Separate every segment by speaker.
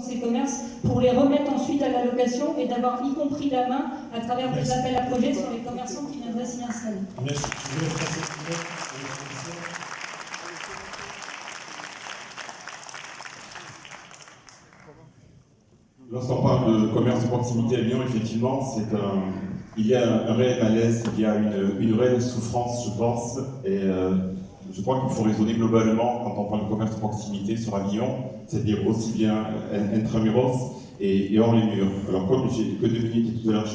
Speaker 1: ces commerces pour les remettre ensuite à la location et d'avoir y compris la main à travers des appels à projets sur les commerçants qui viendraient s'y installer.
Speaker 2: Merci.
Speaker 3: Lorsqu'on parle de commerce de proximité à Lyon, effectivement, il y a un réel malaise, il y a une réelle souffrance, je pense, et je crois qu'il faut raisonner globalement quand on parle de commerce de proximité sur Avignon, c'est-à-dire aussi bien intramuros et hors les murs. Alors comme j'ai que 2 minutes et tout à l'heure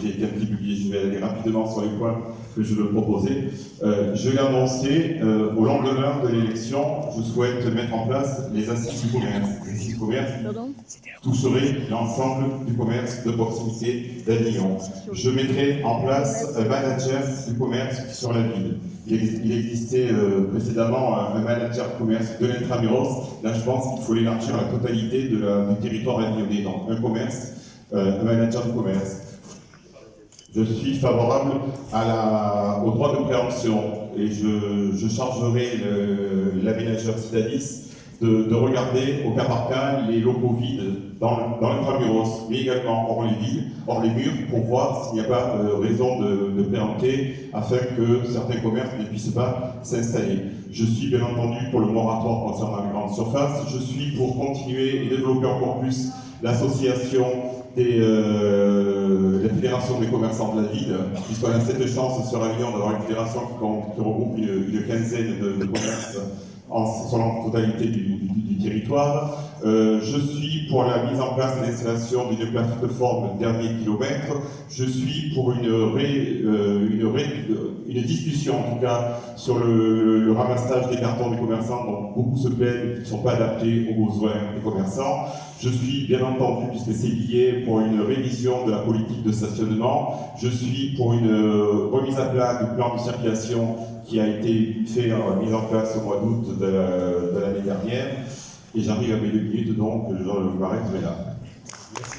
Speaker 3: j'ai été un petit peu publié, je vais aller rapidement sur les points que je veux proposer. Je l'ai annoncé, au lendemain de l'élection, je souhaite mettre en place les assises du commerce. Les assises du commerce toucheraient l'ensemble du commerce de proximité d'Avignon. Je mettrai en place un manager du commerce sur la ville. Il existait précédemment un manager de commerce de l'intramuros. Là, je pense qu'il faut l'élargir à la totalité du territoire avignonnais. Donc, un commerce, un manager de commerce. Je suis favorable au droit de préemption et je chargerai l'aménageur Citadis de regarder au cas par cas les locaux vides dans l'intramuros, mais également hors les murs, pour voir s'il n'y a pas raison de préempter afin que certains commerces ne puissent pas s'installer. Je suis bien entendu pour le moratoire concernant les grandes surfaces. Je suis pour continuer et développer encore plus l'association la fédération des commerçants de la ville, puisqu'on a cette chance sur Avignon d'avoir une fédération qui regroupe une quinzaine de commerces sur la totalité du territoire. Je suis pour la mise en place et l'installation d'une plateforme dernier kilomètre. Je suis pour une discussion, en tout cas, sur le ramassage des cartons des commerçants, dont beaucoup se plaignent qui ne sont pas adaptés aux besoins des commerçants. Je suis, bien entendu, puisque c'est lié, pour une révision de la politique de stationnement. Je suis pour une remise à plat du plan de circulation qui a été mis en place au mois d'août de l'année dernière. Et j'arrive à mes 2 minutes, donc je m'arrêterai là. Merci.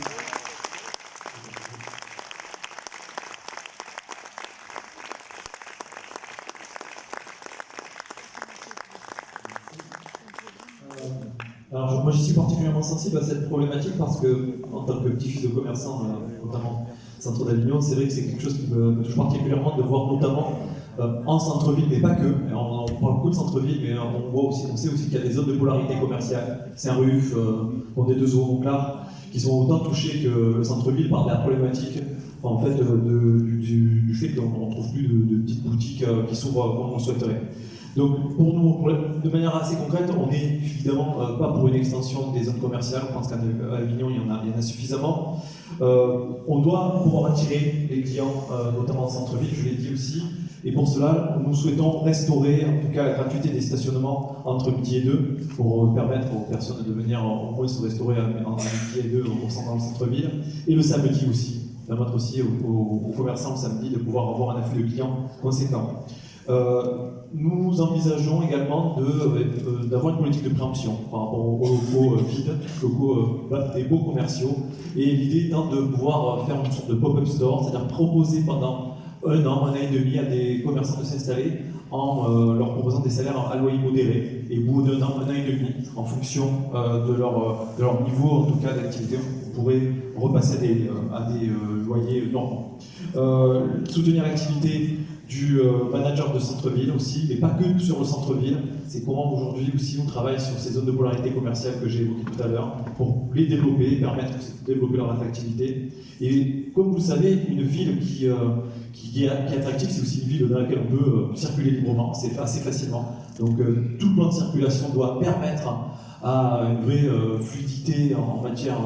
Speaker 4: Alors moi j'y suis particulièrement sensible à cette problématique parce que, en tant que petit-fils de commerçant, notamment centre d'Avignon, c'est vrai que c'est quelque chose qui me touche particulièrement de voir notamment en centre-ville, mais pas que. On parle beaucoup de centre-ville, mais on sait aussi qu'il y a des zones de polarité commerciale, Saint-Ruf, on est 2 Euroclar, qui sont autant touchés que le centre-ville par la problématique en fait, du fait qu'on ne trouve plus de petites boutiques qui s'ouvrent comme on le souhaiterait. Donc pour nous, de manière assez concrète, on n'est évidemment pas pour une extension des zones commerciales. On pense qu'à Avignon, il y en a suffisamment. On doit pouvoir attirer les clients, notamment en centre-ville, je l'ai dit aussi. Et pour cela, nous souhaitons restaurer, en tout cas, la gratuité des stationnements entre midi et 2 pour permettre aux personnes de venir au moins se restaurer entre midi et 2 dans le centre-ville. Et le samedi aussi, permettre aussi aux commerçants le samedi de pouvoir avoir un afflux de clients conséquent. Nous envisageons également d'avoir une politique de préemption par rapport aux locaux vides, des beaux commerciaux, et l'idée étant de pouvoir faire une sorte de pop-up store, c'est-à-dire proposer pendant 1 an, 1 an et demi à des commerçants de s'installer en leur proposant des salaires à loyer modéré, et au bout d'1 an, 1 an et demi, en fonction de leur niveau en tout cas d'activité, on pourrait repasser à des loyers normaux. Soutenir l'activité du manager de centre-ville aussi, mais pas que sur le centre-ville. C'est comment aujourd'hui aussi on travaille sur ces zones de polarité commerciale que j'ai évoquées tout à l'heure pour les développer, permettre de développer leur attractivité. Et comme vous le savez, une ville qui est attractive, c'est aussi une ville dans laquelle on peut circuler librement, c'est assez facilement. Donc tout le plan de circulation doit permettre à une vraie fluidité en matière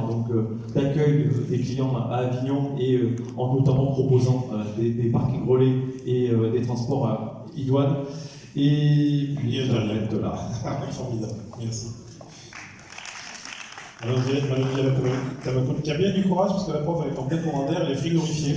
Speaker 4: d'accueil des clients à Avignon, et en notamment proposant des parkings relais et des transports idoines. Et puis
Speaker 2: Internet de là. Formidable, merci. Alors, vous dites, Marie-Pierre, qui a bien du courage, parce que la prof elle est en plein courant d'air, elle est frigorifiée.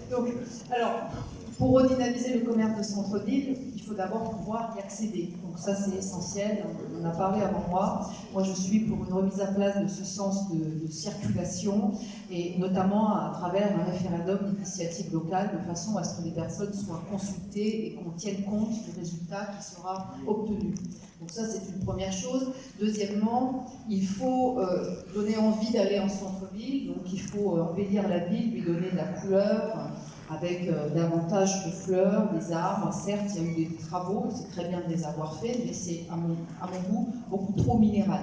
Speaker 1: Donc, alors,
Speaker 5: Pour redynamiser le commerce de centre-ville, il faut d'abord pouvoir y accéder. Donc ça, c'est essentiel. On en a parlé avant moi. Moi, je suis pour une remise à plat de ce sens de circulation, et notamment à travers un référendum d'initiative locale, de façon à ce que les personnes soient consultées et qu'on tienne compte du résultat qui sera obtenu. Donc ça, c'est une première chose. Deuxièmement, il faut donner envie d'aller en centre-ville. Donc il faut embellir la ville, lui donner de la couleur, avec davantage de fleurs, des arbres. Certes, il y a eu des travaux, c'est très bien de les avoir faits, mais c'est, à mon goût, beaucoup trop minéral.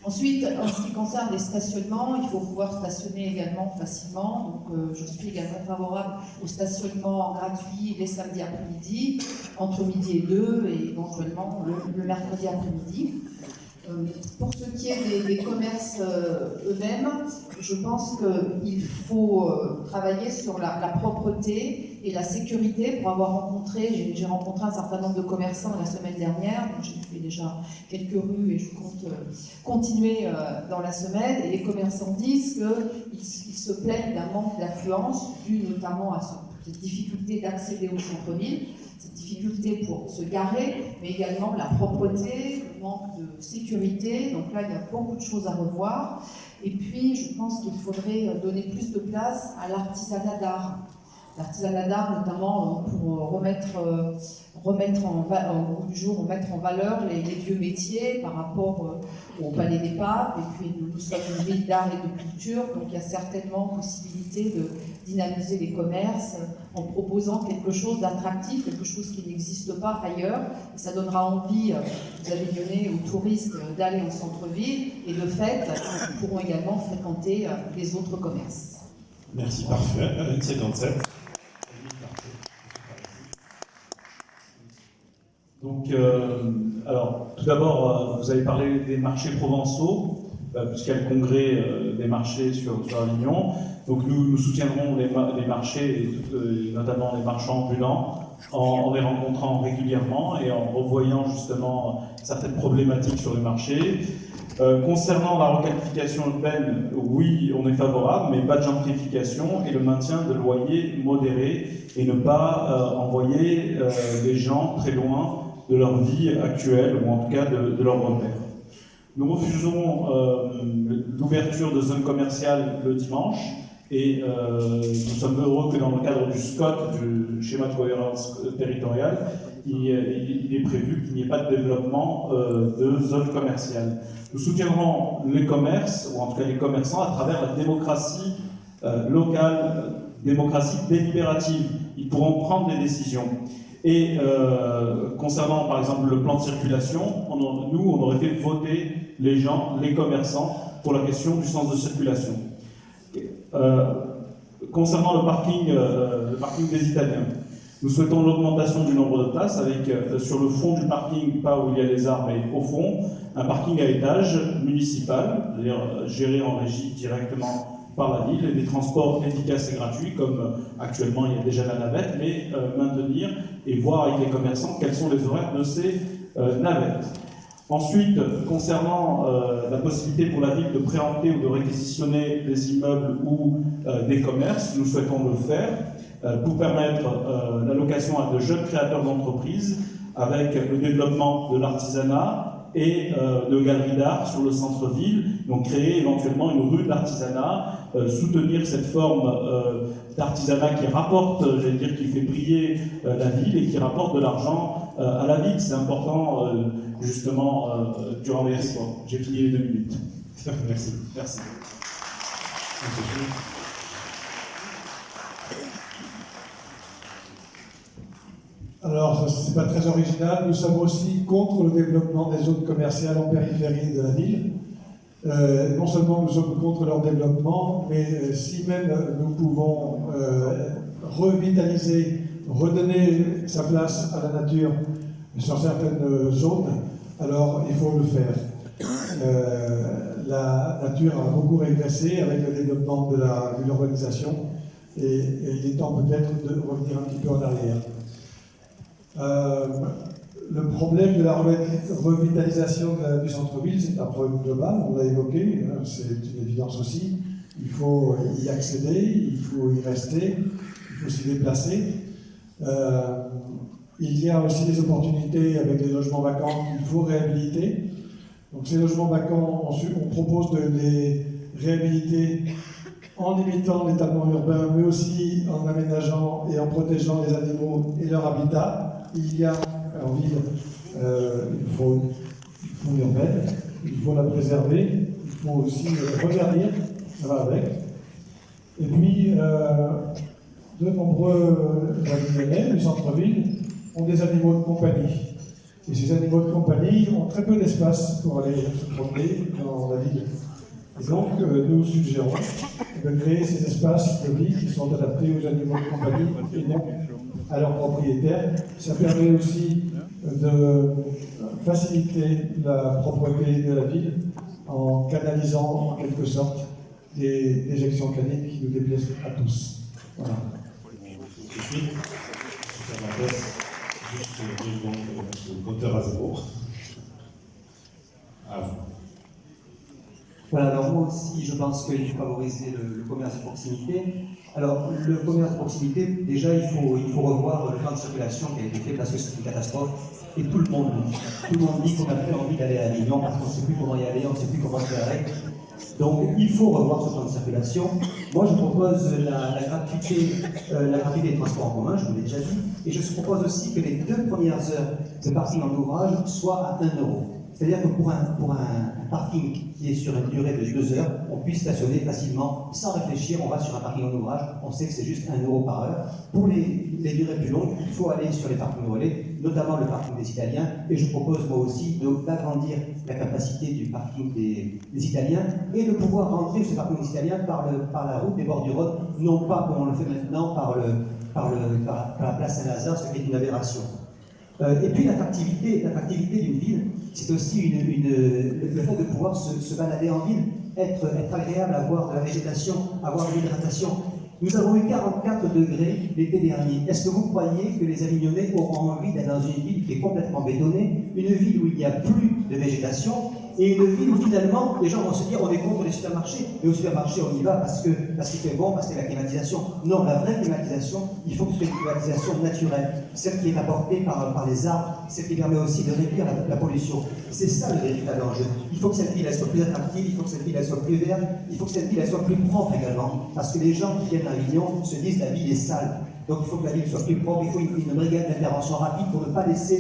Speaker 5: Ensuite, en ce qui concerne les stationnements, il faut pouvoir stationner également facilement. Donc, je suis également favorable au stationnement gratuit les samedis après-midi, entre midi et 2, et éventuellement le mercredi après-midi. Pour ce qui est des commerces eux-mêmes, je pense qu'il faut travailler sur la propreté et la sécurité. Pour avoir rencontré, j'ai rencontré un certain nombre de commerçants la semaine dernière, donc j'ai fait déjà quelques rues et je compte continuer dans la semaine. Et les commerçants disent qu'ils se plaignent d'un manque d'affluence dû notamment à cette difficulté d'accéder au centre-ville, cette difficulté pour se garer, mais également la propreté, le manque de sécurité. Donc là, il y a beaucoup de choses à revoir. Et puis, je pense qu'il faudrait donner plus de place à l'artisanat d'art. L'artisanat d'art, notamment pour remettre au goût du jour, remettre en valeur les vieux métiers par rapport au Palais des Papes. Et puis, nous sommes une ville d'art et de culture, donc il y a certainement possibilité de dynamiser les commerces en proposant quelque chose d'attractif, quelque chose qui n'existe pas ailleurs. Et ça donnera envie aux Avignonnais, aux touristes d'aller au centre-ville, et de fait, ils pourront également fréquenter les autres commerces.
Speaker 2: Merci, parfait. 57.
Speaker 6: Donc, alors, tout d'abord, vous avez parlé des marchés provençaux, puisqu'il y a le congrès des marchés sur Avignon. Donc, nous soutiendrons les marchés, et notamment les marchands ambulants, en les rencontrant régulièrement et en revoyant justement certaines problématiques sur le marché. Concernant la requalification urbaine, oui, on est favorable, mais pas de gentrification et le maintien de loyers modérés et ne pas envoyer les gens très loin de leur vie actuelle ou en tout cas de leur repère. Nous refusons l'ouverture de zones commerciales le dimanche et nous sommes heureux que dans le cadre du SCOT, du schéma de cohérence territoriale, il est prévu qu'il n'y ait pas de développement de zones commerciales. Nous soutiendrons les commerces, ou en tout cas les commerçants, à travers la démocratie locale, démocratie délibérative. Ils pourront prendre des décisions. Et concernant par exemple le plan de circulation, on aurait fait voter les gens, les commerçants, pour la question du sens de circulation. Concernant le parking des Italiens, nous souhaitons l'augmentation du nombre de places avec, sur le fond du parking, pas où il y a les arbres, mais au fond, un parking à étage municipal, c'est-à-dire géré en régie directement par la ville, et des transports efficaces et gratuits, comme actuellement il y a déjà la navette, mais maintenir et voir avec les commerçants quels sont les horaires de ces navettes. Ensuite, concernant la possibilité pour la ville de préempter ou de réquisitionner des immeubles ou des commerces, nous souhaitons le faire pour permettre la location à de jeunes créateurs d'entreprises avec le développement de l'artisanat et de galeries d'art sur le centre-ville, donc créer éventuellement une rue d'artisanat, soutenir cette forme d'artisanat qui rapporte, j'allais dire, qui fait briller la ville et qui rapporte de l'argent à la ville. C'est important, justement, durant les sports. J'ai fini les 2 minutes.
Speaker 2: Merci.
Speaker 6: Merci.
Speaker 7: Alors, ce n'est pas très original, nous sommes aussi contre le développement des zones commerciales en périphérie de la ville. Non seulement nous sommes contre leur développement, mais si même nous pouvons revitaliser, redonner sa place à la nature sur certaines zones, alors il faut le faire. La nature a beaucoup régressé avec le développement de l'urbanisation et il est temps peut-être de revenir un petit peu en arrière. Le problème de la revitalisation du centre-ville, c'est un problème global, on l'a évoqué, c'est une évidence aussi. Il faut y accéder, il faut y rester, il faut s'y déplacer. Il y a aussi des opportunités avec les logements vacants qu'il faut réhabiliter. Donc ces logements vacants, on propose de les réhabiliter en limitant l'étalement urbain, mais aussi en aménageant et en protégeant les animaux et leur habitat. Il y a en ville une faune urbaine, il faut la préserver, il faut aussi regarder, ça va avec. Et puis, de nombreux Avignonnais du centre-ville ont des animaux de compagnie. Et ces animaux de compagnie ont très peu d'espace pour aller se promener dans la ville. Et donc, nous suggérons de créer ces espaces de vie qui sont adaptés aux animaux de compagnie et non à leurs propriétaires. Ça permet aussi de faciliter la propreté de la ville en canalisant en quelque sorte des déjections canines qui nous déplaisent à tous. Voilà.
Speaker 2: Juste le compteur à zéro. À vous.
Speaker 8: Voilà, alors moi aussi, je pense qu'il faut favoriser le commerce de proximité. Alors, le commerce de proximité, déjà, il faut revoir le plan de circulation qui a été fait parce que c'est une catastrophe. Et tout le monde le dit. Tout le monde dit qu'on n'a plus envie d'aller à Avignon parce qu'on ne sait plus comment y aller, on ne sait plus comment se garer. Donc, il faut revoir ce plan de circulation. Moi, je propose la gratuité des transports en commun, je vous l'ai déjà dit. Et je propose aussi que les 2 premières heures de parking en ouvrage soient à 1 €. C'est-à-dire que pour un parking qui est sur une durée de 2 heures, on puisse stationner facilement, sans réfléchir, on va sur un parking en ouvrage, on sait que c'est juste 1 € par heure. Pour les durées plus longues, il faut aller sur les parkings relais, notamment le parking des Italiens, et je propose moi aussi d'agrandir la capacité du parking des Italiens et de pouvoir rentrer ce parking des Italiens par la route des bords du Rhône, non pas comme on le fait maintenant par la place Saint-Lazare, ce qui est une aberration. Et puis l'attractivité d'une ville, c'est aussi le fait de pouvoir se balader en ville, être agréable, avoir de la végétation, avoir de l'hydratation. Nous avons eu 44 degrés l'été dernier. Est-ce que vous croyez que les Avignonnais auront envie d'être dans une ville qui est complètement bétonnée, une ville où il n'y a plus de végétation, et une ville où finalement les gens vont se dire on est contre les supermarchés, mais au supermarché on y va parce qu'il fait bon, parce que c'est la climatisation. Non, la vraie climatisation, il faut que ce soit une climatisation naturelle, celle qui est apportée par les arbres, celle qui permet aussi de réduire la pollution. C'est ça le véritable enjeu. Il faut que cette ville elle soit plus attractive, il faut que cette ville elle soit plus verte, il faut que cette ville elle soit plus propre également, parce que les gens qui viennent à Avignon se disent la ville est sale. Donc il faut que la ville soit plus propre, il faut une brigade d'intervention rapide pour ne pas laisser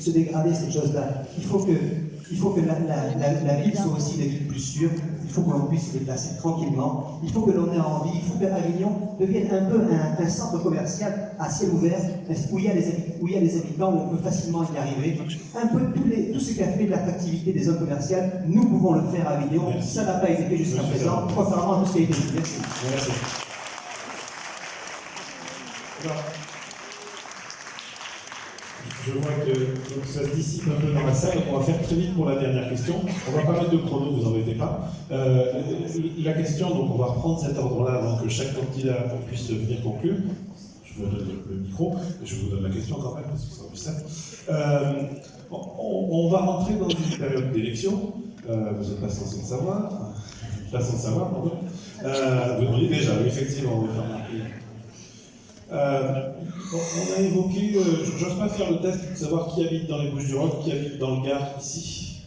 Speaker 8: se dégrader ces choses-là. Il faut que la ville soit aussi une ville plus sûre, il faut qu'on puisse se déplacer tranquillement, il faut que l'on ait envie, il faut que Avignon devienne un peu un centre commercial à ciel ouvert, où il y a les habitants, où on peut facilement y arriver. Un peu tout ce qui a fait de l'attractivité des zones commerciales, nous pouvons le faire à Avignon, ça n'a pas été fait jusqu'à présent, contrairement à tout ce qui a été fait. Merci.
Speaker 2: Alors, je vois que donc, ça se dissipe un peu dans la salle, on va faire très vite pour la dernière question. On va pas mettre de chrono, vous embêtez pas. La question, donc on va reprendre cet ordre-là avant que chaque candidat puisse venir conclure. Je vous donne le micro, et je vous donne la question quand même, parce que c'est plus simple. On va rentrer dans une période d'élection, vous n'êtes pas censé le savoir, pas sans savoir, pardon. Vous demandez déjà, effectivement, on va faire marquer. On a évoqué, j'ose pas faire le test de savoir qui habite dans les Bouches-du-Rhône, qui habite dans le Gard ici.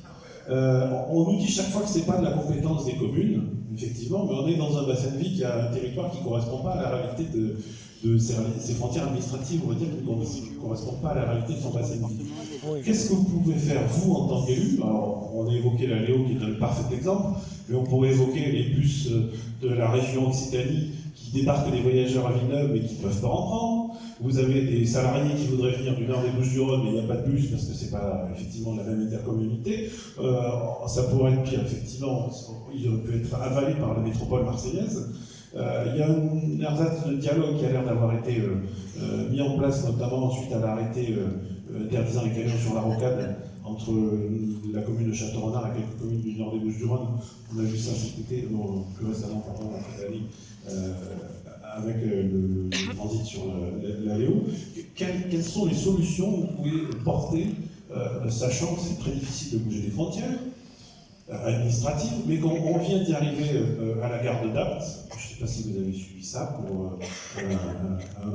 Speaker 2: On nous dit chaque fois que c'est pas de la compétence des communes, effectivement, mais on est dans un bassin de vie qui a un territoire qui ne correspond pas à la réalité de ses frontières administratives, on va dire, qui ne correspondent pas à la réalité de son bassin de vie. Qu'est-ce que vous pouvez faire, vous, en tant qu'élu? Alors, on a évoqué la Léo qui est un parfait exemple, mais on pourrait évoquer les bus de la région Occitanie qui débarquent des voyageurs à Villeneuve mais qui ne peuvent pas en prendre. Vous avez des salariés qui voudraient venir du nord des Bouches-du-Rhône, mais il n'y a pas de bus parce que c'est pas effectivement la même intercommunauté. Ça pourrait être pire, effectivement, il peut être avalé par la métropole marseillaise. Il y a un ersatz de dialogue qui a l'air d'avoir été mis en place, notamment suite à l'arrêté interdisant les camions sur la rocade entre la commune de Château-Renard et quelques communes du nord des Bouches-du-Rhône. On a vu ça cet été, plus récemment, pardon, avec le transit sur la Léo. Quelles sont les solutions que vous pouvez porter, sachant que c'est très difficile de bouger des frontières, administrative, mais qu'on vient d'y arriver à la gare de Dapt. Je ne sais pas si vous avez suivi ça, pour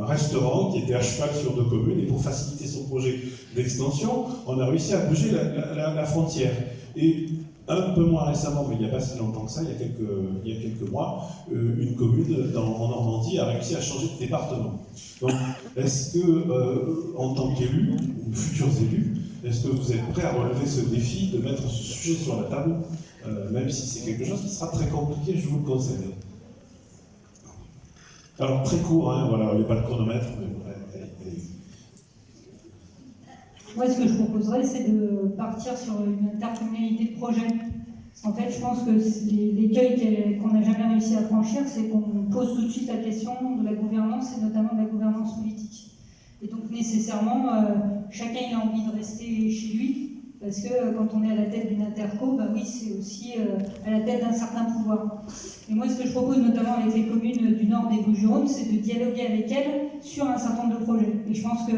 Speaker 2: un restaurant qui était à cheval sur 2 communes, et pour faciliter son projet d'extension, on a réussi à bouger la frontière. Et un peu moins récemment, mais il n'y a pas si longtemps que ça, il y a quelques mois, une commune en Normandie a réussi à changer de département. Donc, est-ce que, en tant qu'élu, ou futurs élus, est-ce que vous êtes prêts à relever ce défi de mettre ce sujet sur la table, même si c'est quelque chose qui sera très compliqué, je vous le conseille. Alors, très court, hein, voilà, il n'y a pas de chronomètre, mais allez.
Speaker 1: Moi, ce que je proposerais, c'est de partir sur une intercommunalité de projet. Parce qu'en fait, je pense que l'écueil qu'on n'a jamais réussi à franchir, c'est qu'on pose tout de suite la question de la gouvernance, et notamment de la gouvernance politique. Et donc, nécessairement, chacun a envie de rester chez lui, parce que quand on est à la tête d'une interco, bah oui, c'est aussi à la tête d'un certain pouvoir. Et moi, ce que je propose, notamment avec les communes du nord des Bouches-du-Rhône, c'est de dialoguer avec elles sur un certain nombre de projets. Et je pense que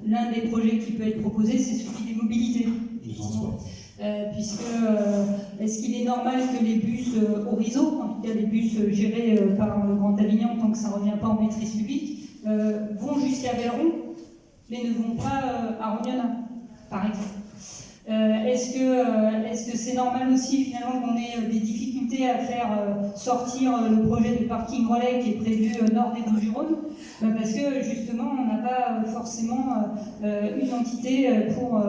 Speaker 1: l'un des projets qui peut être proposé, c'est celui des mobilités. Est-ce qu'il est normal que les bus Horizon, en tout cas les bus gérés par le Grand Avignon, tant que ça ne revient pas en maîtrise publique, vont jusqu'à Velleron, mais ne vont pas à Rognona, par exemple. Est-ce que c'est normal aussi finalement qu'on ait des difficultés à faire sortir le projet de parking relais qui est prévu nord des Bouches-du-Rhône, parce que justement on n'a pas forcément une entité pour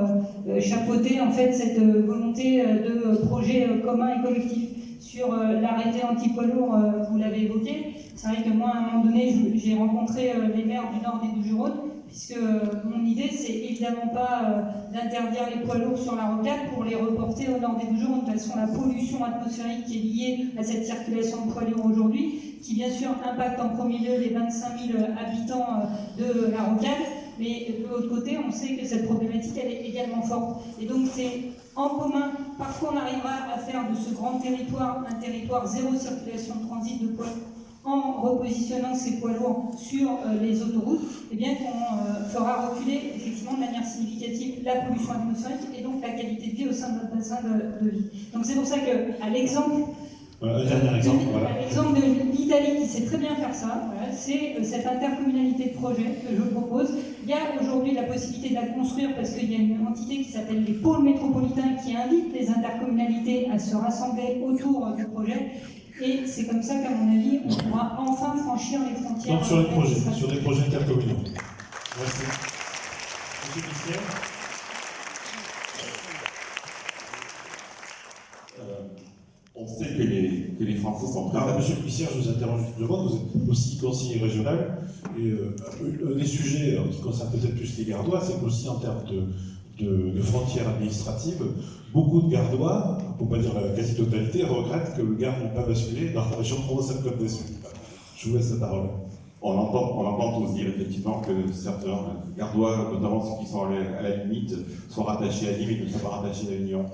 Speaker 1: chapeauter en fait cette volonté de projet commun et collectif. Sur l'arrêté anti-poids lourd, vous l'avez évoqué, c'est vrai que moi à un moment donné j'ai rencontré les maires du nord des Bouches-du-Rhône, puisque mon idée, c'est évidemment pas d'interdire les poids lourds sur la rocade pour les reporter au nord des Bouches-du-Rhône. De toute façon, la pollution atmosphérique qui est liée à cette circulation de poids lourds aujourd'hui, qui bien sûr impacte en premier lieu les 25 000 habitants de la rocade, mais de l'autre côté, on sait que cette problématique, elle est également forte. Et donc, c'est en commun, parfois on arrivera à faire de ce grand territoire un territoire zéro circulation de transit de poids lourds, en repositionnant ces poids lourds sur les autoroutes, eh bien qu'on fera reculer effectivement de manière significative la pollution atmosphérique et donc la qualité de vie au sein de notre bassin de vie. Donc c'est pour ça qu'à l'exemple l'exemple de l'Italie qui sait très bien faire ça, voilà, c'est cette intercommunalité de projet que je propose. Il y a aujourd'hui la possibilité de la construire parce qu'il y a une entité qui s'appelle les pôles métropolitains qui invite les intercommunalités à se rassembler autour du projet. Et c'est comme ça qu'à mon avis, on pourra enfin franchir les frontières.
Speaker 2: Donc sur des projets intercommunaux. Merci. Monsieur Pissière.
Speaker 3: On sait que les Français sont très...
Speaker 2: Monsieur Pissière, je vous interroge une seconde, vous êtes aussi conseiller régional, et un des sujets qui concerne peut-être plus les Gardois, c'est qu'aussi en termes de frontières administratives, beaucoup de Gardois, pour ne pas dire la quasi-totalité, regrettent que le Gard n'ait pas basculé dans la région Provence-Alpes-Côte d'Azur. Je vous laisse la parole.
Speaker 3: On entend tous dire effectivement que certains Gardois, notamment ceux qui sont à la limite, sont rattachés à Nîmes et ne sont pas rattachés à l'Union.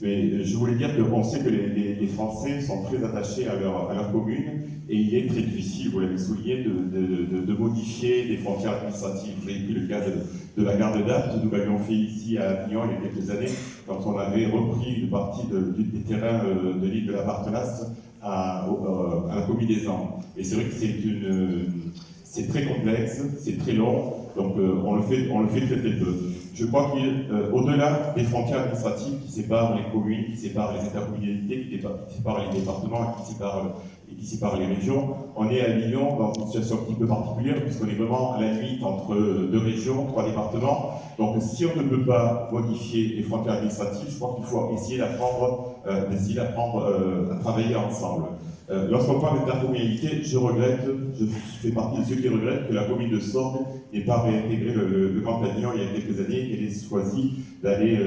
Speaker 3: Mais je voulais dire qu'on sait que les Français sont très attachés à leur commune et il est très difficile, vous l'avez souligné, de modifier des frontières administratives. Vous avez pris le cas de la gare de Dapt, nous l'avions fait ici à Avignon il y a quelques années, quand on avait repris une partie des terrains de l'île de la Barthelasse à la commune des Andes. Et c'est vrai que c'est très complexe, c'est très long, donc on le fait très peu. Je crois qu'au-delà des frontières administratives qui séparent les communes, qui séparent les intercommunalités, qui séparent les départements et qui séparent les régions, on est à Avignon dans une situation un petit peu particulière puisqu'on est vraiment à la limite entre 2 régions, 3 départements. Donc si on ne peut pas modifier les frontières administratives, je crois qu'il faut essayer d'apprendre à travailler ensemble. Lorsqu'on parle d'intercommunalité, je fais partie de ceux qui regrettent que la commune de Sorgues n'ait pas réintégré le Grand Avignon il y a quelques années, qu'elle ait choisi d'aller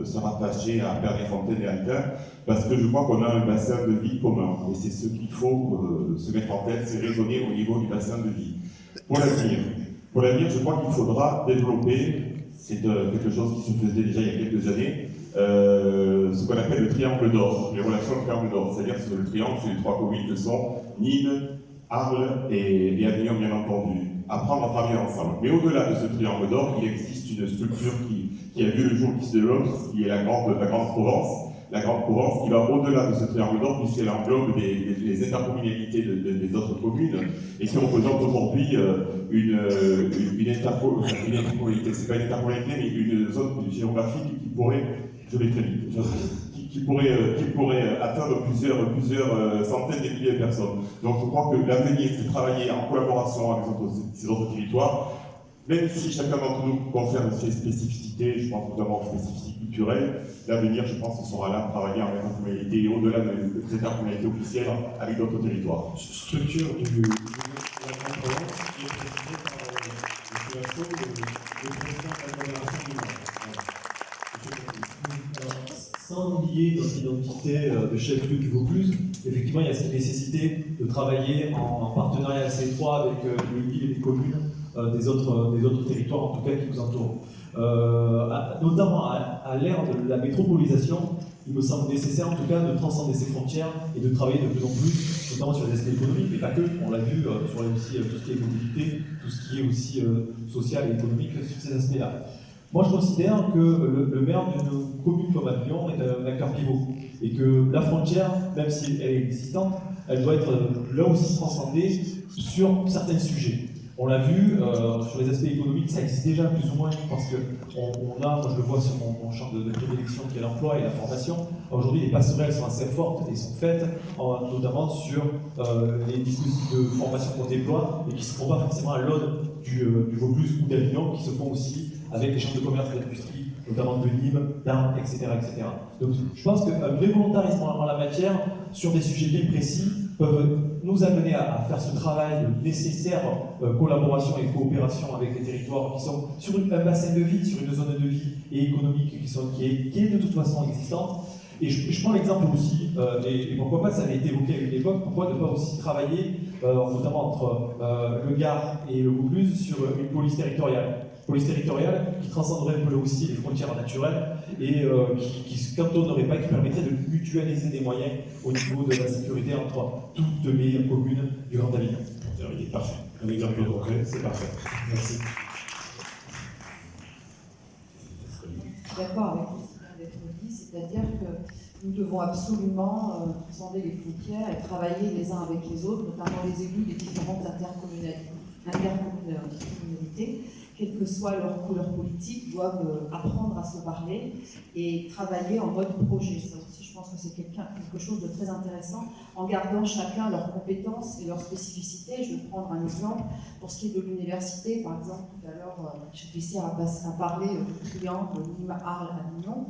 Speaker 3: se rattacher à Pernay-Fontaine et Altin, parce que je crois qu'on a un bassin de vie commun, et c'est ce qu'il faut se mettre en tête, c'est raisonner au niveau du bassin de vie. Pour l'avenir, je crois qu'il faudra développer, c'est quelque chose qui se faisait déjà il y a quelques années, ce qu'on appelle le triangle d'or, les relations de triangle d'or, c'est-à-dire que le triangle, c'est les 3 communes que sont Nîmes, Arles et Avignon, bien entendu. Apprendre à travailler ensemble. Mais au-delà de ce triangle d'or, il existe une structure qui a vu le jour, qui se développe, qui est la Grande Provence, la Grande Provence, qui va au-delà de ce triangle d'or, puisqu'elle englobe les intercommunalités des autres communes, et qui représente aujourd'hui une intercommunalité, c'est pas une intercommunalité, mais une zone géographique qui pourrait, je vais très vite, qui pourrait atteindre plusieurs centaines de milliers de personnes. Donc je crois que l'avenir, c'est de travailler en collaboration avec ces autres territoires, même si chacun d'entre nous confère ses spécificités, je pense notamment aux spécificités culturelles, l'avenir, je pense, ce sera là de travailler en intercommunalité et au-delà des intercommunalités officielles avec d'autres territoires.
Speaker 2: Structure de la Grande Provence qui est présidée par le président de l'agglomération du Nord.
Speaker 4: Sans oublier notre identité de chef-lieu du Vaucluse, effectivement, il y a cette nécessité de travailler en partenariat assez étroit avec les villes et les communes des autres territoires, en tout cas, qui nous entourent. Notamment à l'ère de la métropolisation, il me semble nécessaire, en tout cas, de transcender ces frontières et de travailler de plus en plus, notamment sur les aspects économiques, mais pas que, on l'a vu, sur aussi tout ce qui est mobilité, tout ce qui est aussi social et économique, sur ces aspects-là. Moi, je considère que le maire d'une commune comme Avignon est un acteur pivot et que la frontière, même si elle est existante, elle doit être là aussi transcendée sur certains sujets. On l'a vu, sur les aspects économiques, ça existe déjà plus ou moins, parce que moi je le vois sur mon champ de prédilection qui est l'emploi et la formation. Aujourd'hui, les passerelles sont assez fortes et sont faites, notamment sur les dispositifs de formation qu'on déploie et qui ne se font pas forcément à l'aune du Vaucluse ou d'Avignon, qui se font aussi avec les chambres de commerce et d'industrie, notamment de Nîmes, d'Arles, etc., etc. Donc je pense qu'un vrai volontarisme en la matière, sur des sujets bien précis, peuvent nous amener à faire ce travail de nécessaire collaboration et coopération avec les territoires qui sont sur un bassin de vie, sur une zone de vie et économique qui est de toute façon existante. Et je prends l'exemple aussi, et pourquoi pas, ça avait été évoqué à une époque, pourquoi ne pas aussi travailler, notamment entre le Gard et le Vaucluse, sur une police territoriale qui transcenderait un peu aussi les frontières naturelles et qui se cantonnerait pas, qui permettrait de mutualiser des moyens au niveau de la sécurité entre toutes les communes du Grand Avignon.
Speaker 2: Il est parfait. Un exemple concret, c'est parfait. Merci.
Speaker 5: Je suis d'accord avec ce qui vient d'être dit, c'est-à-dire que nous devons absolument transcender les frontières et travailler les uns avec les autres, notamment les élus des différentes intercommunalités, quelle que soit leur couleur politique, doivent apprendre à se parler et travailler en mode projet. Ça aussi, je pense que c'est quelque chose de très intéressant, en gardant chacun leurs compétences et leurs spécificités. Je vais prendre un exemple. Pour ce qui est de l'université, par exemple, tout à l'heure, Chef-Lissière a parlé du triangle Nîmes-Arles-Avignon.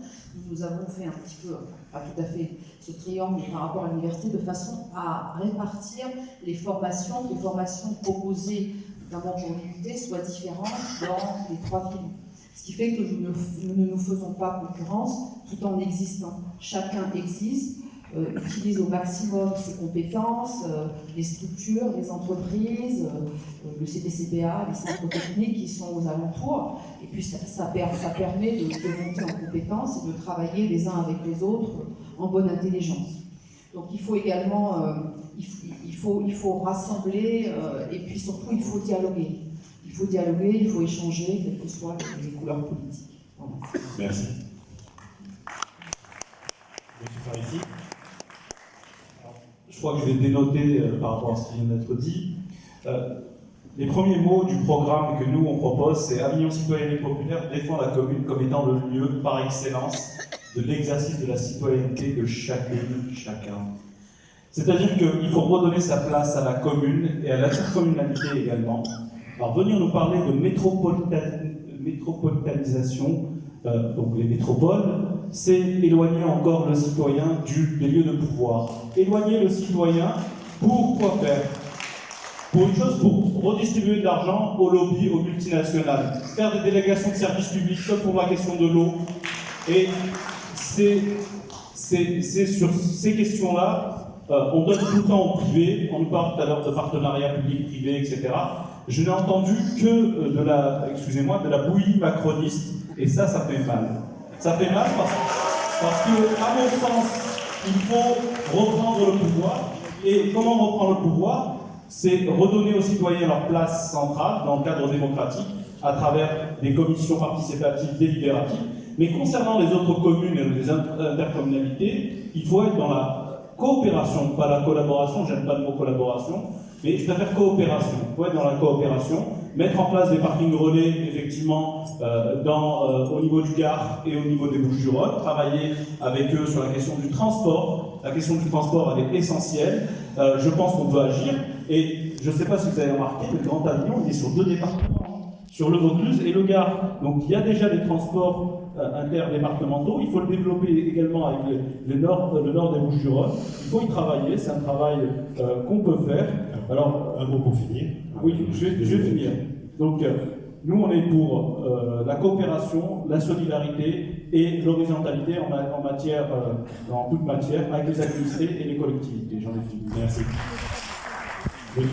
Speaker 5: Nous avons fait un petit peu, pas tout à fait ce triangle par rapport à l'université, de façon à répartir les formations proposées notamment pour l'unité, soient différentes dans les trois filières. Ce qui fait que nous ne nous faisons pas concurrence tout en existant. Chacun existe, utilise au maximum ses compétences, les structures, les entreprises, le CTCPA, les centres techniques qui sont aux alentours. Et puis ça permet de monter en compétences et de travailler les uns avec les autres en bonne intelligence. Donc il faut également, il faut rassembler et puis surtout il faut dialoguer. Il faut dialoguer, il faut échanger, quelles que soient les couleurs politiques. Voilà.
Speaker 2: Merci. Monsieur Farissi.
Speaker 6: Je crois que je vais dénoter par rapport à ce qui vient d'être dit. Les premiers mots du programme que nous on propose, c'est Avignon citoyen et populaire défend la commune comme étant le lieu par excellence de l'exercice de la citoyenneté de chacune, chacun. C'est-à-dire qu'il faut redonner sa place à la commune et à l'intercommunalité également. Alors venir nous parler de métropolitanisation, donc les métropoles, c'est éloigner encore le citoyen des lieux de pouvoir. Éloigner le citoyen pour quoi faire? Pour une chose, pour redistribuer de l'argent aux lobbies, aux multinationales, faire des délégations de services publics comme pour la question de l'eau. Et c'est sur ces questions-là, on donne tout le temps au privé, on nous parle tout à l'heure de partenariat public-privé, etc. Je n'ai entendu que de la bouillie macroniste, et ça fait mal. Ça fait mal parce que, à mon sens, il faut reprendre le pouvoir. Et comment reprendre le pouvoir? C'est redonner aux citoyens leur place centrale dans le cadre démocratique, à travers des commissions participatives délibératives, Mais concernant les autres communes et les intercommunalités, il faut être dans la coopération, pas la collaboration, j'aime pas le mot collaboration, mais je préfère coopération. Il faut être dans la coopération, mettre en place des parkings relais, effectivement, au niveau du Gard et au niveau des Bouches-du-Rhône, travailler avec eux sur la question du transport. La question du transport, elle est essentielle. Je pense qu'on peut agir. Et je ne sais pas si vous avez remarqué, le Grand Avignon, il est sur 2 départements, sur le Vaucluse et le Gard. Donc il y a déjà des transports interdépartementaux. Il faut le développer également avec le nord des Bouches-du-Rhône. Il faut y travailler. C'est un travail qu'on peut faire.
Speaker 2: Alors, un mot pour finir.
Speaker 6: Oui, je vais finir. Donc, nous, on est pour la coopération, la solidarité et l'horizontalité en matière, dans toute matière, avec les administrés et les collectivités. J'en ai fini.
Speaker 2: Merci. Oui,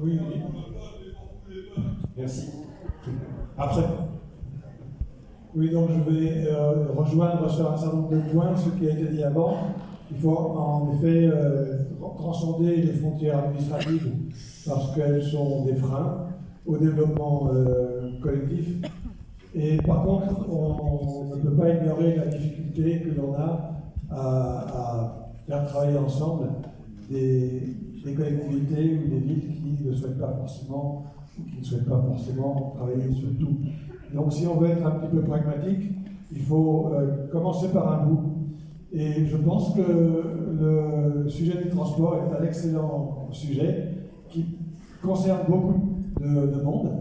Speaker 7: Oui,
Speaker 2: merci. Après.
Speaker 7: oui, donc je vais rejoindre sur un certain nombre de points ce qui a été dit avant. Il faut en effet transcender les frontières administratives parce qu'elles sont des freins au développement collectif. Et par contre, on ne peut pas ignorer la difficulté que l'on a à faire travailler ensemble des collectivités ou des villes qui ne souhaitent pas forcément travailler sur tout. Donc si on veut être un petit peu pragmatique, il faut commencer par un bout. Et je pense que le sujet du transport est un excellent sujet qui concerne beaucoup de monde.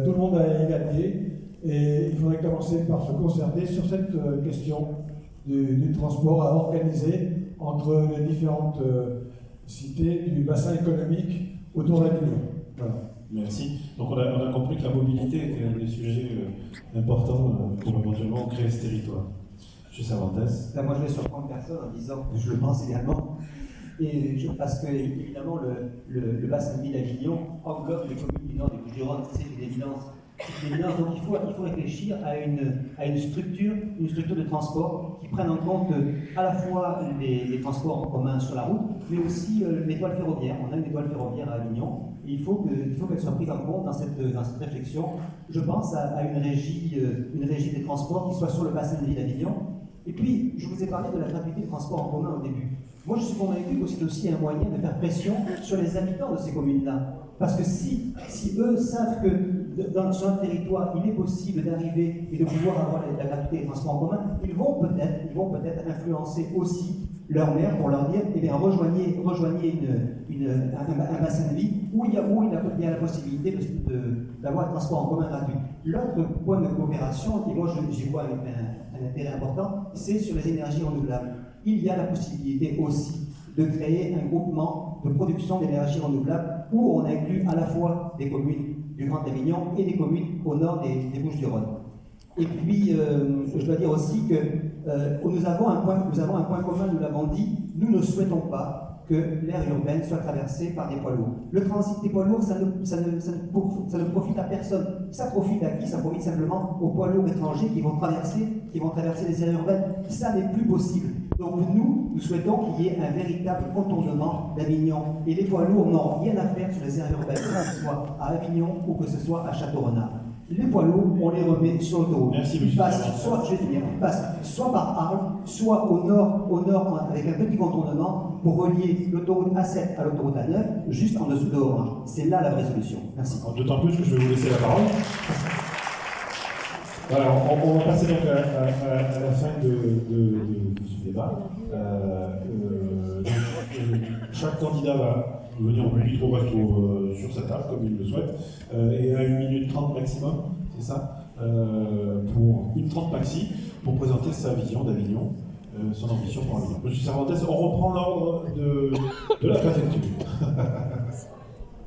Speaker 7: Tout le monde a y gagné et il faudrait commencer par se concerter sur cette question du transport à organiser entre les différentes cités du bassin économique autour d'Avignon. Voilà.
Speaker 2: Merci. Donc on a compris que la mobilité était un des sujets importants pour éventuellement créer ce territoire. M. Cervantes.
Speaker 8: Là, moi, je vais surprendre personne en disant que je le pense également. Parce que, évidemment, le bassin de vie d'Avignon englobe les communes du nord des Bouches-du-Rhône, c'est une évidence. Donc il faut réfléchir à une structure de transport qui prenne en compte à la fois les transports en commun sur la route, mais aussi l'étoile ferroviaire. On a une étoile ferroviaire à Avignon, et il faut qu'elle soit prise en compte dans cette réflexion. Je pense à une régie des transports qui soit sur le bassin de vie d'Avignon. Et puis, je vous ai parlé de la gratuité des transports en commun au début. Moi, je suis convaincu que c'est aussi un moyen de faire pression sur les habitants de ces communes-là. Parce que si eux savent que sur un territoire, il est possible d'arriver et de pouvoir avoir la gratuité des transports en commun, ils vont peut-être influencer aussi leur maire pour leur dire, eh bien, rejoignez un bassin de vie où il y a la possibilité d'avoir un transport en commun gratuit. L'autre point de coopération, et moi j'y vois un intérêt important, c'est sur les énergies renouvelables. Il y a la possibilité aussi de créer un groupement de production d'énergie renouvelable où on inclut à la fois des communes du Grand Avignon et des communes au nord des Bouches-du-Rhône. Et puis, je dois dire aussi que nous avons un point commun, nous l'avons dit, nous ne souhaitons pas que l'aire urbaine soit traversée par des poids lourds. Le transit des poids lourds, ça ne profite à personne. Ça profite à qui? Ça profite simplement aux poids lourds étrangers qui vont traverser les aires urbaines. Ça n'est plus possible. Donc nous souhaitons qu'il y ait un véritable contournement d'Avignon. Et les poids lourds n'ont rien à faire sur les aires urbaines, que ce soit à Avignon ou que ce soit à Château-Renard. Les poids lourds, on les remet sur l'autoroute. Ils passent soit par Arles, soit au nord avec un petit contournement pour relier l'autoroute A7 à l'autoroute A9, juste en dessous de Orange. C'est là la vraie solution. Merci.
Speaker 2: D'autant plus que je vais vous laisser la parole. Voilà, on va passer donc à la fin de ce débat. Chaque candidat va venir au micro sur sa table, comme il le souhaite, et à 1 minute 30 maximum, c'est ça, pour 1 minute 30 maxi, pour présenter sa vision d'Avignon, son ambition pour Avignon. Monsieur Cervantes, on reprend l'ordre de la préfecture.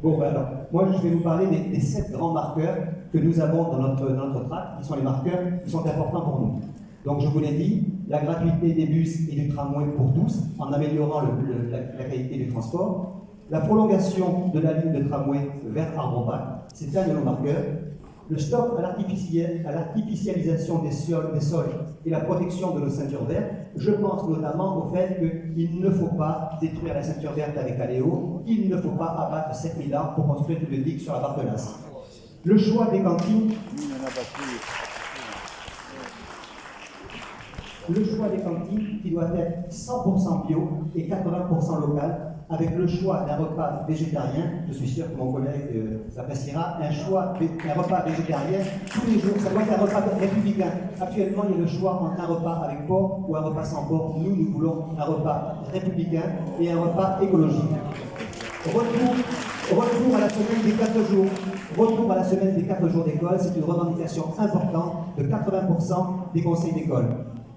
Speaker 8: Bon, alors, moi je vais vous parler des 7 grands marqueurs que nous avons dans notre tract, qui sont les marqueurs qui sont importants pour nous. Donc je vous l'ai dit, la gratuité des bus et du tramway pour tous, en améliorant la qualité du transport. La prolongation de la ligne de tramway vers Arbrepac, c'est un de nos marqueurs. Le stop à l'artificialisation des sols et la protection de nos ceintures vertes. Je pense notamment au fait qu'il ne faut pas détruire la ceinture verte avec Aléo, il ne faut pas abattre 7000 arbres pour construire une digue sur la Barthelasse. Le choix des cantines. Le choix des cantines qui doit être 100% bio et 80% local, avec le choix d'un repas végétarien. Je suis sûr que mon collègue s'appréciera. Un repas végétarien tous les jours. Ça doit être un repas républicain. Actuellement, il y a le choix entre un repas avec porc ou un repas sans porc. Nous voulons un repas républicain et un repas écologique. Retour à la semaine des 4 jours. Retour à la semaine des 4 jours d'école, c'est une revendication importante de 80% des conseils d'école.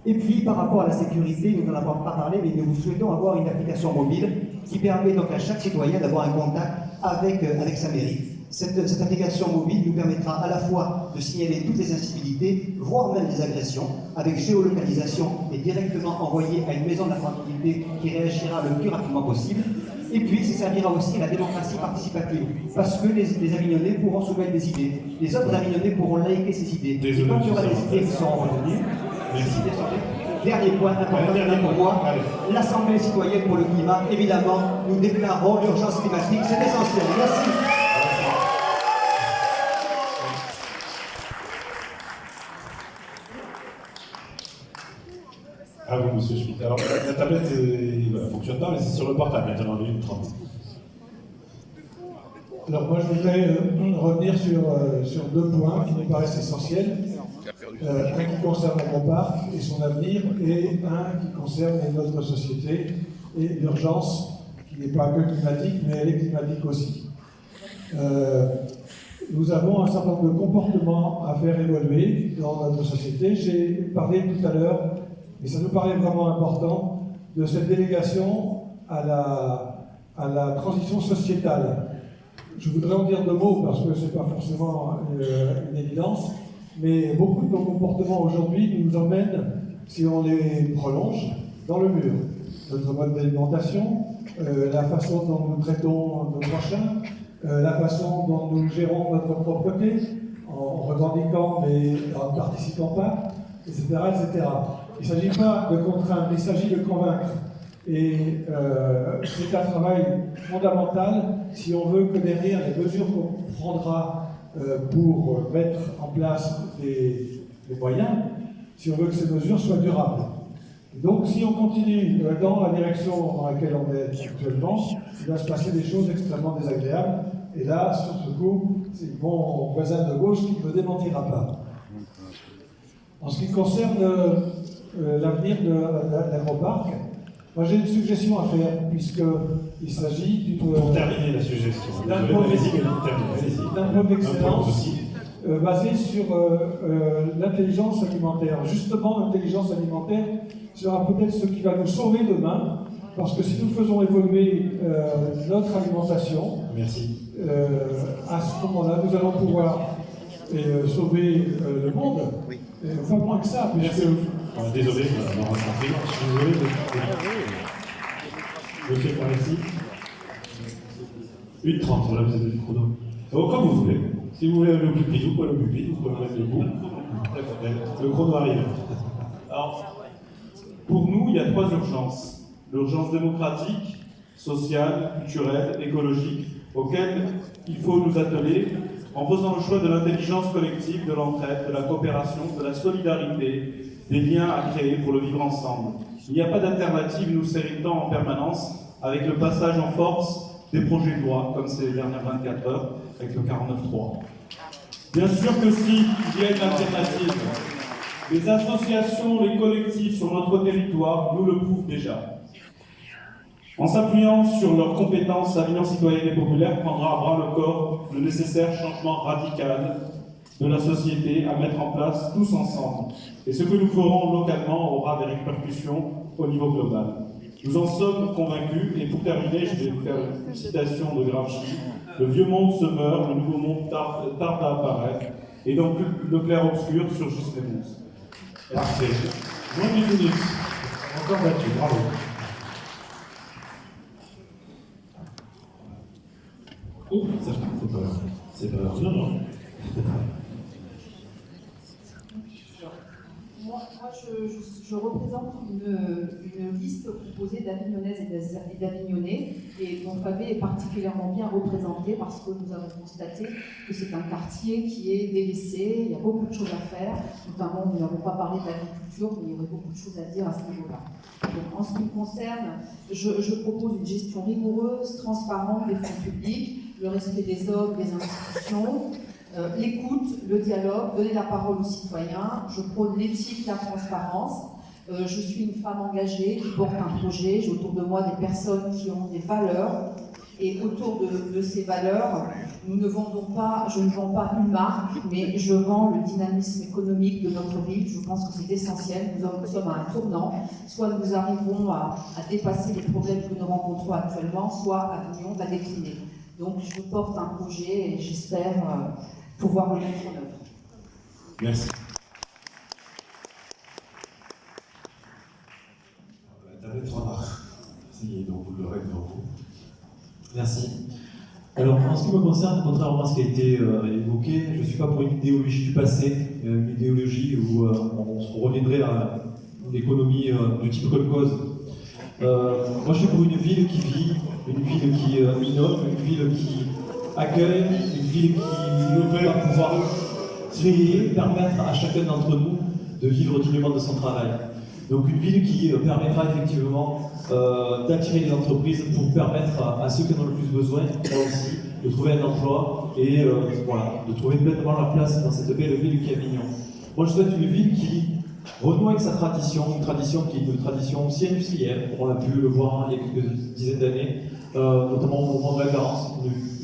Speaker 8: Et puis, par rapport à la sécurité, nous n'en avons pas parlé, mais nous souhaitons avoir une application mobile qui permet donc à chaque citoyen d'avoir un contact avec sa mairie. Cette application mobile nous permettra à la fois de signaler toutes les incivilités, voire même des agressions, avec géolocalisation et directement envoyé à une maison de la tranquillité qui réagira le plus rapidement possible. Et puis, ça servira aussi à la démocratie participative, parce que les Avignonnais pourront soumettre des idées. Les autres Avignonnais pourront liker ces idées. Et quand il y aura des idées qui seront retenues, dernier point important pour moi, l'Assemblée citoyenne pour le climat, évidemment, nous déclarons l'urgence climatique, c'est essentiel. Merci.
Speaker 2: À vous, monsieur Schmitt. Alors, la tablette ne fonctionne pas, mais c'est sur le portable maintenant, 1h30.
Speaker 7: Alors moi je voudrais revenir sur 2 points qui me paraissent essentiels. Un qui concerne l'Agroparc et son avenir, et un qui concerne notre société et l'urgence, qui n'est pas que climatique, mais elle est climatique aussi. Nous avons un certain nombre de comportements à faire évoluer dans notre société. J'ai parlé tout à l'heure, et ça nous paraît vraiment important, de cette délégation à la transition sociétale. Je voudrais en dire 2 mots parce que ce n'est pas forcément une évidence, mais beaucoup de nos comportements aujourd'hui nous emmènent, si on les prolonge, dans le mur. Notre mode d'alimentation, la façon dont nous traitons nos prochains, la façon dont nous gérons notre propreté, en revendiquant mais en ne participant pas, etc., etc. Il ne s'agit pas de contraindre, il s'agit de convaincre. Et c'est un travail fondamental si on veut que derrière les mesures qu'on prendra pour mettre en place des moyens, si on veut que ces mesures soient durables. Donc si on continue dans la direction dans laquelle on est actuellement, il va se passer des choses extrêmement désagréables. Et là, sur ce coup, c'est mon voisin de gauche qui ne me démentira pas. En ce qui concerne l'avenir de l'Agroparc, moi j'ai une suggestion à faire, puisqu'il s'agit
Speaker 2: Pour terminer la suggestion,
Speaker 7: d'un point d'excellence basé sur l'intelligence alimentaire. Justement, l'intelligence alimentaire sera peut-être ce qui va nous sauver demain, parce que si nous faisons évoluer notre alimentation, à ce moment-là, nous allons pouvoir sauver le monde. Pas moins que ça, puisque...
Speaker 2: Désolé, je suis désolé de... Monsieur Faressi. 1h30, voilà, vous avez le chrono. Donc, comme vous voulez. Si vous voulez aller au pupitre, vous pouvez aller au pupitre, vous pouvez mettre debout. Le chrono arrive.
Speaker 6: Alors, pour nous, il y a 3 urgences. L'urgence démocratique, sociale, culturelle, écologique, auxquelles il faut nous atteler en faisant le choix de l'intelligence collective, de l'entraide, de la coopération, de la solidarité, des liens à créer pour le vivre ensemble. Il n'y a pas d'alternative, nous s'héritant en permanence avec le passage en force des projets de loi, comme ces dernières 24 heures, avec le 49.3. Bien sûr que si, il y a une alternative. Les associations, les collectifs sur notre territoire nous le prouvent déjà. En s'appuyant sur leurs compétences, Avignon Citoyenne et Populaire prendra à bras le corps le nécessaire changement radical de la société à mettre en place tous ensemble. Et ce que nous ferons localement aura des répercussions au niveau global. Nous en sommes convaincus, et pour terminer, je vais vous faire une citation de Gramsci. Le vieux monde se meurt, le nouveau monde tarde à apparaître, et donc le clair-obscur surgissent les monstres.
Speaker 2: Parfait. Moins d'une minute. Encore battu, bravo. Oh, ça fait peur. C'est pas grave. Non, non.
Speaker 5: Moi, je représente une liste composée d'Avignonnaises et d'Avignonnais, et Montfavet est particulièrement bien représenté parce que nous avons constaté que c'est un quartier qui est délaissé, il y a beaucoup de choses à faire, notamment nous n'avons pas parlé d'agriculture, mais il y aurait beaucoup de choses à dire à ce niveau-là. Donc, en ce qui me concerne, je propose une gestion rigoureuse, transparente des fonds publics, le respect des hommes, des institutions, l'écoute, le dialogue, donner la parole aux citoyens. Je prône l'éthique, la transparence. Je suis une femme engagée qui porte un projet. J'ai autour de moi des personnes qui ont des valeurs. Et autour de ces valeurs, je ne vends pas une marque, mais je vends le dynamisme économique de notre ville. Je pense que c'est essentiel. Nous sommes à un tournant. Soit nous arrivons à dépasser les problèmes que nous rencontrons actuellement, soit Avignon va décliner. Donc je porte un projet et j'espère pouvoir le mettre en œuvre.
Speaker 2: Merci. La table est trop rare. Merci, donc vous l'aurez devant vous.
Speaker 4: Merci. Alors, en ce qui me concerne, contrairement à ce qui a été évoqué, je ne suis pas pour une idéologie du passé, une idéologie où on reviendrait à une économie de type kolkhoz. Moi, je suis pour une ville qui vit, une ville qui innove, une ville qui accueille, une ville qui va pouvoir créer, permettre à chacun d'entre nous de vivre dignement de son travail. Donc une ville qui permettra effectivement d'attirer les entreprises pour permettre à ceux qui en ont le plus besoin, là aussi, de trouver un emploi et voilà, de trouver pleinement leur place dans cette belle ville qui est Avignon. Moi, je souhaite une ville qui renoue avec sa tradition, une tradition qui est une tradition aussi industrielle. On a pu le voir il y a quelques dizaines d'années, notamment au moment de la Garance,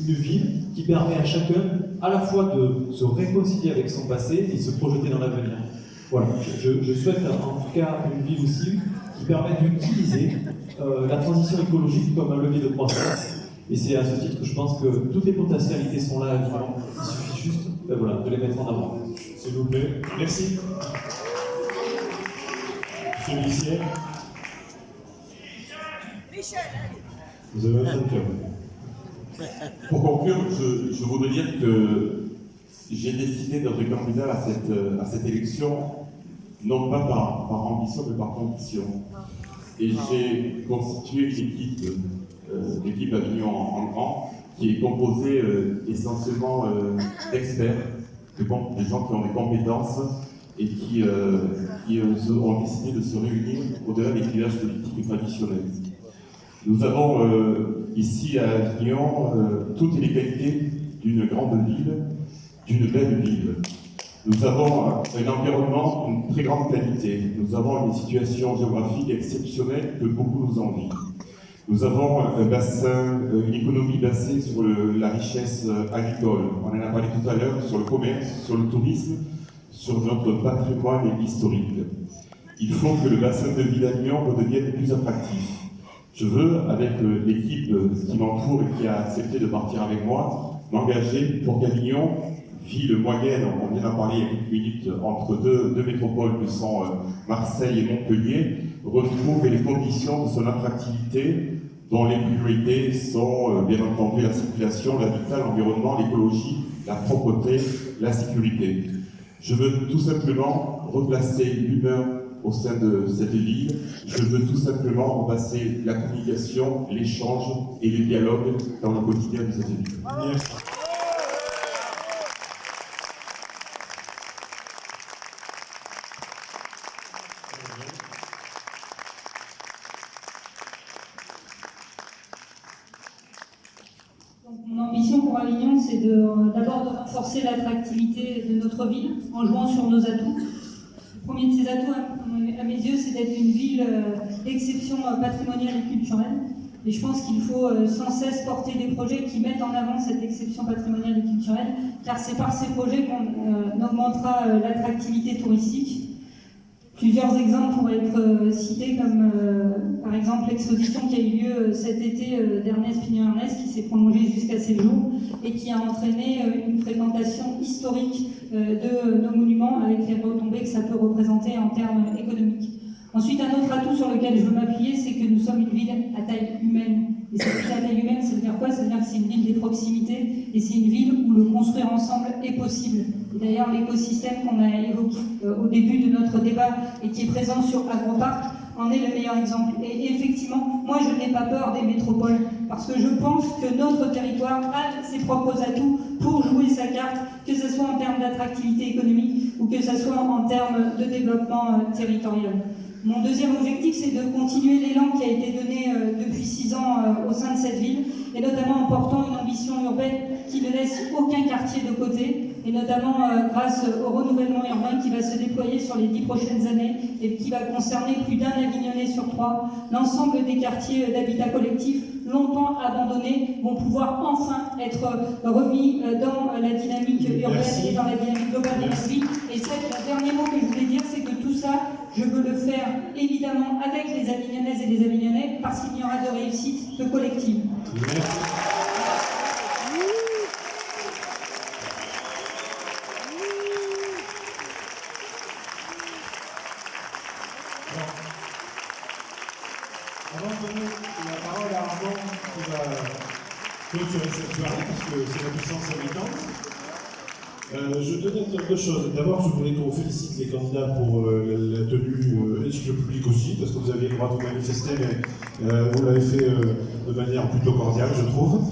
Speaker 4: une ville qui permet à chacun à la fois de se réconcilier avec son passé et se projeter dans l'avenir. Voilà, je souhaite en tout cas une ville aussi qui permette d'utiliser la transition écologique comme un levier de croissance. Et c'est à ce titre que je pense que toutes les potentialités sont là à Avignon. Il suffit juste voilà, de les mettre en avant.
Speaker 2: S'il vous plaît. Merci. Monsieur l'huissier. Vous avez un job.
Speaker 3: Pour conclure, je voudrais dire que j'ai décidé d'être candidat à cette élection, non pas par ambition, mais par conviction. Et j'ai constitué l'équipe Avignon en grand, qui est composée essentiellement d'experts, des gens qui ont des compétences et qui ont décidé de se réunir au-delà des clivages politiques traditionnels. Nous avons ici à Avignon toutes les qualités d'une grande ville, d'une belle ville. Nous avons un environnement d'une très grande qualité. Nous avons une situation géographique exceptionnelle que beaucoup nous envient. Nous avons un bassin, une économie basée sur la richesse agricole. On en a parlé tout à l'heure, sur le commerce, sur le tourisme, sur notre patrimoine historique. Il faut que le bassin de vie d'Avignon redevienne plus attractif. Je veux, avec l'équipe qui m'entoure et qui a accepté de partir avec moi, m'engager pour qu'Avignon, ville moyenne, on vient d'en parler il y a quelques minutes, entre deux métropoles que sont Marseille et Montpellier, retrouve les conditions de son attractivité, dont les priorités sont bien entendu la circulation, l'habitat, l'environnement, l'écologie, la propreté, la sécurité. Je veux tout simplement replacer l'humain au sein de cette ville. Je veux tout simplement repasser la communication, l'échange et le dialogue dans le quotidien de cette ville.
Speaker 2: Merci.
Speaker 1: Mon ambition pour Avignon, c'est d'abord de renforcer l'attractivité de notre ville en jouant sur nos atouts. Le premier de ces atouts, à mes yeux, c'est d'être une ville d'exception patrimoniale et culturelle. Et je pense qu'il faut sans cesse porter des projets qui mettent en avant cette exception patrimoniale et culturelle, car c'est par ces projets qu'on augmentera l'attractivité touristique. Plusieurs exemples pourraient être cités, comme par exemple l'exposition qui a eu lieu cet été d'Ernest Pignon-Ernest, qui s'est prolongée jusqu'à ces jours et qui a entraîné une fréquentation historique de nos monuments avec les retombées que ça peut représenter en termes économiques. Ensuite, un autre atout sur lequel je veux m'appuyer, c'est que nous sommes une ville à taille humaine. Et cette ville à taille humaine, ça veut dire quoi? Ça veut dire que c'est une ville des proximités et c'est une ville où le construire ensemble est possible. Et d'ailleurs, l'écosystème qu'on a évoqué au début de notre débat et qui est présent sur Agroparc en est le meilleur exemple. Et effectivement, moi je n'ai pas peur des métropoles, parce que je pense que notre territoire a ses propres atouts pour jouer sa carte, que ce soit en termes d'attractivité économique ou que ce soit en termes de développement territorial. Mon deuxième objectif, c'est de continuer l'élan qui a été donné depuis 6 ans au sein de cette ville, et notamment en portant une ambition urbaine qui ne laisse aucun quartier de côté, et notamment grâce au renouvellement urbain qui va se déployer sur les 10 prochaines années et qui va concerner plus d'un Avignonnais sur 3. L'ensemble des quartiers d'habitat collectif longtemps abandonnés vont pouvoir enfin être remis dans la dynamique urbaine et dans la dynamique globale de la ville. Et c'est le dernier mot que je voulais dire, c'est que tout ça, je veux le faire évidemment avec les Avignonnaises et les Avignonnais, parce qu'il y aura de réussite que collective.
Speaker 2: Merci. Avant de donner la parole à Armand qui va clôturer cette soirée, parce que c'est la puissance habitante, je tenais à dire 2 choses. D'abord, je voulais qu'on félicite les candidats pour la tenue, et le public aussi, parce que vous aviez le droit de vous manifester, mais vous l'avez fait de manière plutôt cordiale, je trouve.